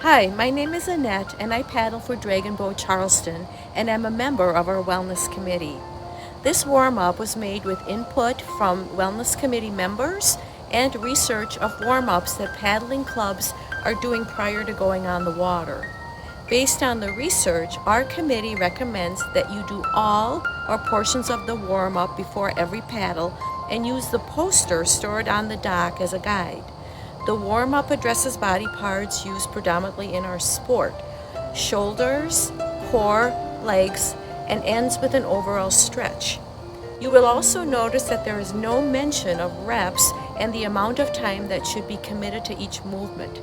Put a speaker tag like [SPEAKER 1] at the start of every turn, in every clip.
[SPEAKER 1] Hi, my name is Annette, and I paddle for Dragon Boat Charleston, and am a member of our Wellness Committee. This warm up was made with input from Wellness Committee members and research of warm ups that paddling clubs are doing prior to going on the water. Based on the research, our committee recommends that you do all or portions of the warm up before every paddle and use the poster stored on the dock as a guide. The warm up addresses body parts used predominantly in our sport: shoulders, core, legs, and ends with an overall stretch. You will also notice that there is no mention of reps and the amount of time that should be committed to each movement.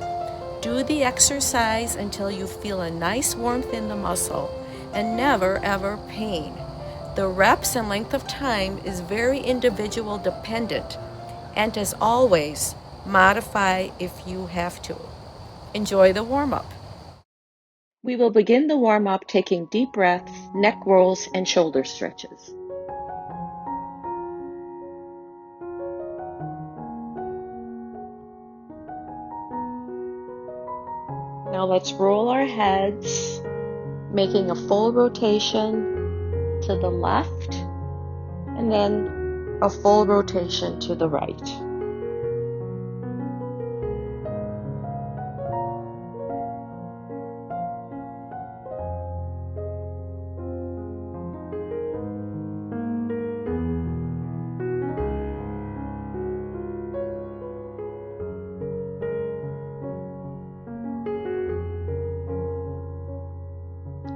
[SPEAKER 1] Do the exercise until you feel a nice warmth in the muscle and never ever pain. The reps and length of time is very individual dependent, and as always, modify if you have to. Enjoy the warm up. We will begin the warm up taking deep breaths, neck rolls, and shoulder stretches. Now let's roll our heads, making a full rotation to the left, and then a full rotation to the right.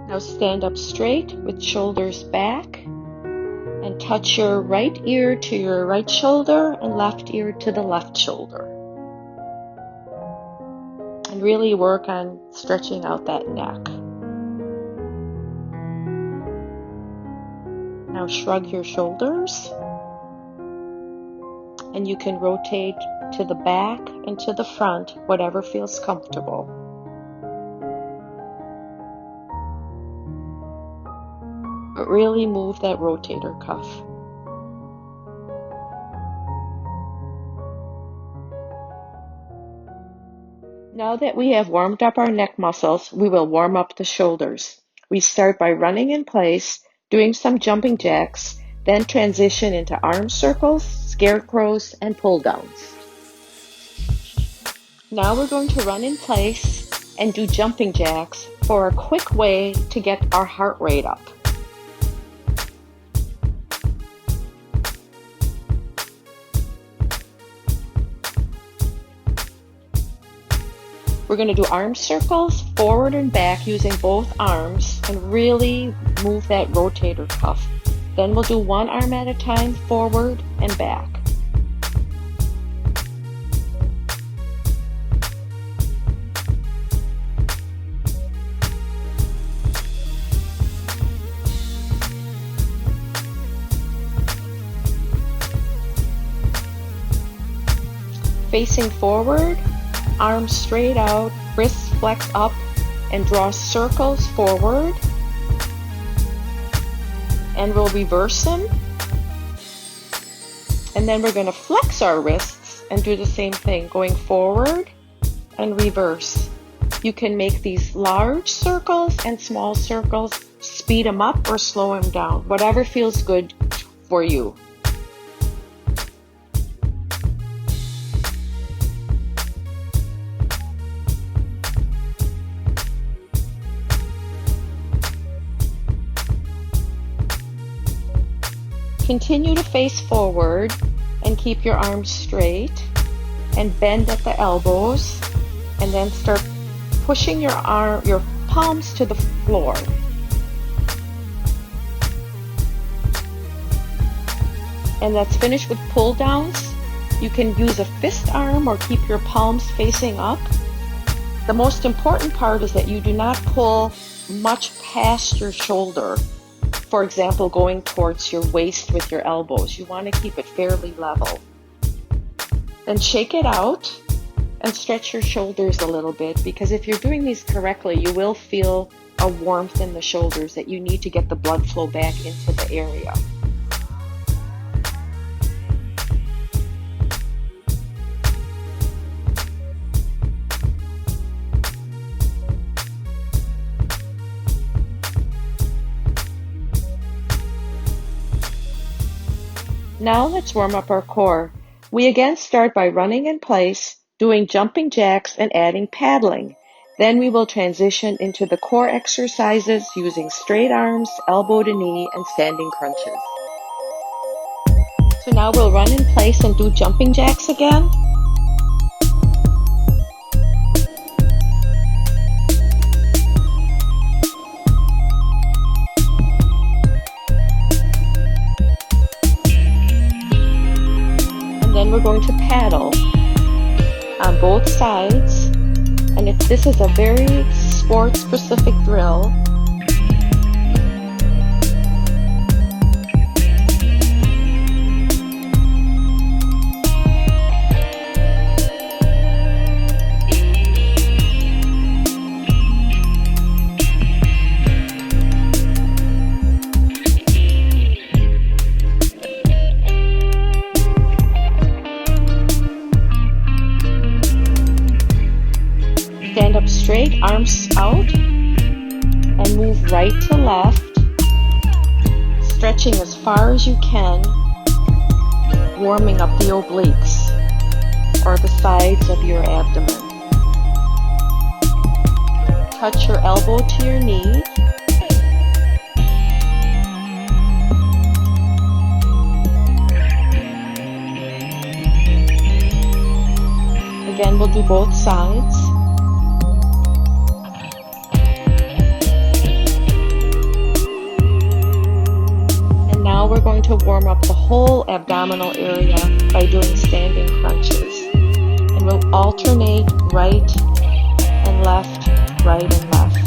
[SPEAKER 1] Now stand up straight with shoulders back and touch your right ear to your right shoulder and left ear to the left shoulder. And really work on stretching out that neck. Now shrug your shoulders, and you can rotate to the back and to the front, whatever feels comfortable. But really move that rotator cuff. Now that we have warmed up our neck muscles, we will warm up the shoulders. We start by running in place, doing some jumping jacks, then transition into arm circles, scarecrows, and pull downs. Now we're going to run in place and do jumping jacks for a quick way to get our heart rate up. We're going to do arm circles forward and back using both arms and really move that rotator cuff. Then we'll do one arm at a time, forward and back. Facing forward, arms straight out, wrists flex up, and draw circles forward. And we'll reverse them. And then we're going to flex our wrists and do the same thing, going forward and reverse. You can make these large circles and small circles, speed them up or slow them down, whatever feels good for you. Continue to face forward and keep your arms straight and bend at the elbows, and then start pushing your palms to the floor. And that's finished with pull downs. You can use a fist arm or keep your palms facing up. The most important part is that you do not pull much past your shoulder. For example, going towards your waist with your elbows. You want to keep it fairly level. Then shake it out and stretch your shoulders a little bit, because if you're doing these correctly, you will feel a warmth in the shoulders that you need to get the blood flow back into the area. Now let's warm up our core. We again start by running in place, doing jumping jacks and adding paddling. Then we will transition into the core exercises using straight arms, elbow to knee, and standing crunches. So now we'll run in place and do jumping jacks again. And then we're going to paddle on both sides. And this is a very sport-specific drill. Stand up straight, arms out, and move right to left, stretching as far as you can, warming up the obliques, or the sides of your abdomen. Touch your elbow to your knee. Again, we'll do both sides. Now we're going to warm up the whole abdominal area by doing standing crunches. And we'll alternate right and left, right and left.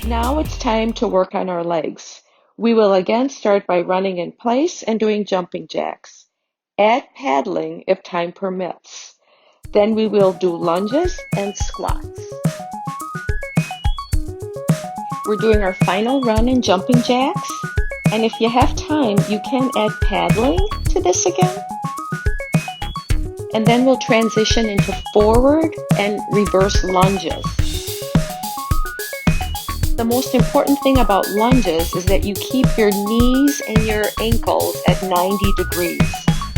[SPEAKER 1] Now it's time to work on our legs. We will again start by running in place and doing jumping jacks. Add paddling if time permits. Then we will do lunges and squats. We're doing our final run in jumping jacks. And if you have time, you can add paddling to this again. And then we'll transition into forward and reverse lunges. The most important thing about lunges is that you keep your knees and your ankles at 90 degrees.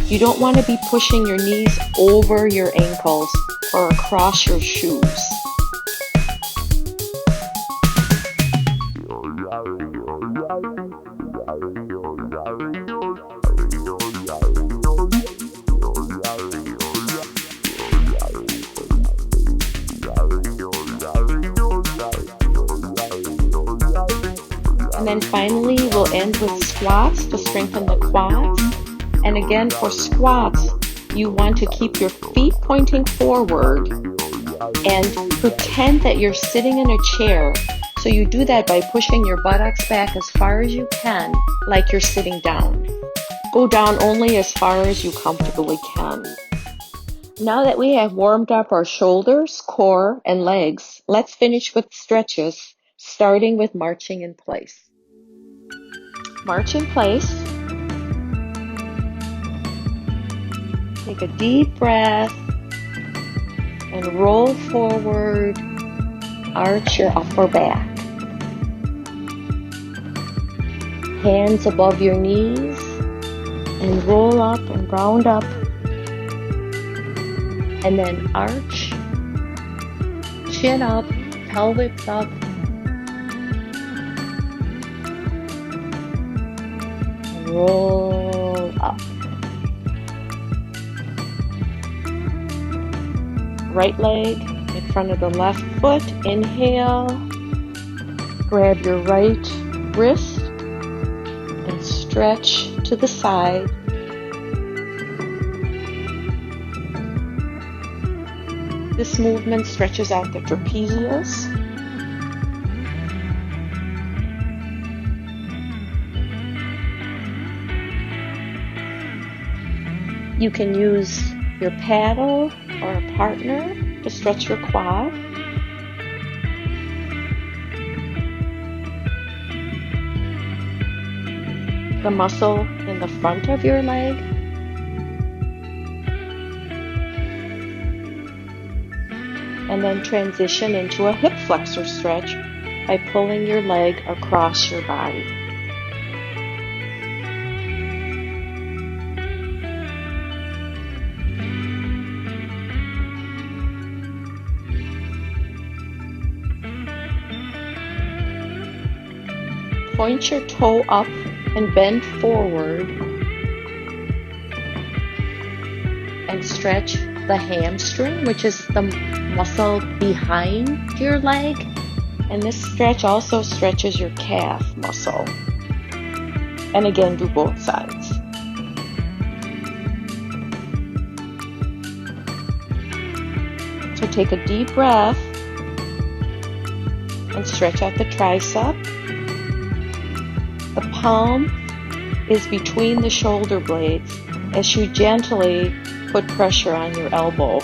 [SPEAKER 1] You don't want to be pushing your knees over your ankles or across your shoes. And then finally, we'll end with squats to strengthen the quads. And again, for squats, you want to keep your feet pointing forward and pretend that you're sitting in a chair. So you do that by pushing your buttocks back as far as you can, like you're sitting down. Go down only as far as you comfortably can. Now that we have warmed up our shoulders, core, and legs, let's finish with stretches, starting with marching in place. March in place. Take a deep breath and roll forward, arch your upper back. Hands above your knees and roll up and round up. And then arch, chin up, pelvis up. Roll up. Right leg in front of the left foot. Inhale. Grab your right wrist and stretch to the side. This movement stretches out the trapezius. You can use your paddle or a partner to stretch your quad. The muscle in the front of your leg. and then transition into a hip flexor stretch by pulling your leg across your body. Point your toe up and bend forward and stretch the hamstring, which is the muscle behind your leg. And this stretch also stretches your calf muscle. And again, do both sides. So take a deep breath and stretch out the tricep. The palm is between the shoulder blades as you gently put pressure on your elbow.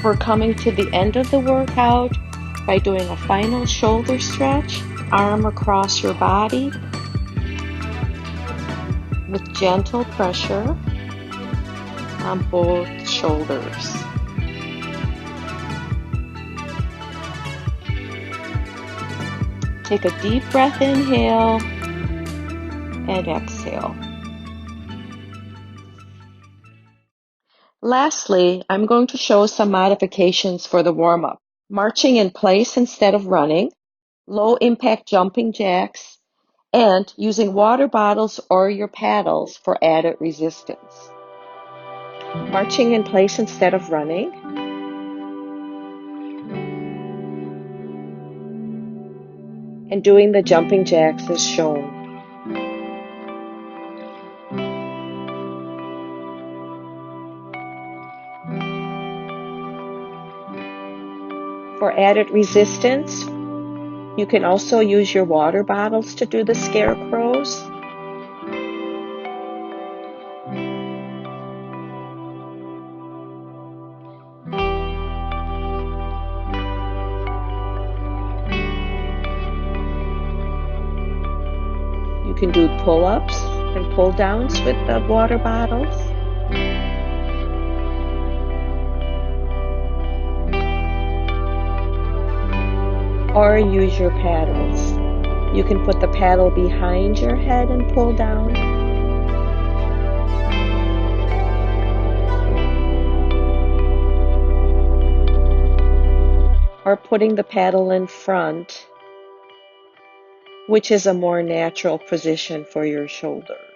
[SPEAKER 1] We're coming to the end of the workout by doing a final shoulder stretch, arm across your body with gentle pressure on both shoulders. Take a deep breath, inhale, and exhale. Lastly, I'm going to show some modifications for the warm-up. Marching in place instead of running, low impact jumping jacks, and using water bottles or your paddles for added resistance. Marching in place instead of running. And doing the jumping jacks as shown. For added resistance, you can also use your water bottles to do the scarecrows. You can do pull-ups and pull-downs with the water bottles. Or use your paddles. You can put the paddle behind your head and pull down. Or putting the paddle in front, which is a more natural position for your shoulders.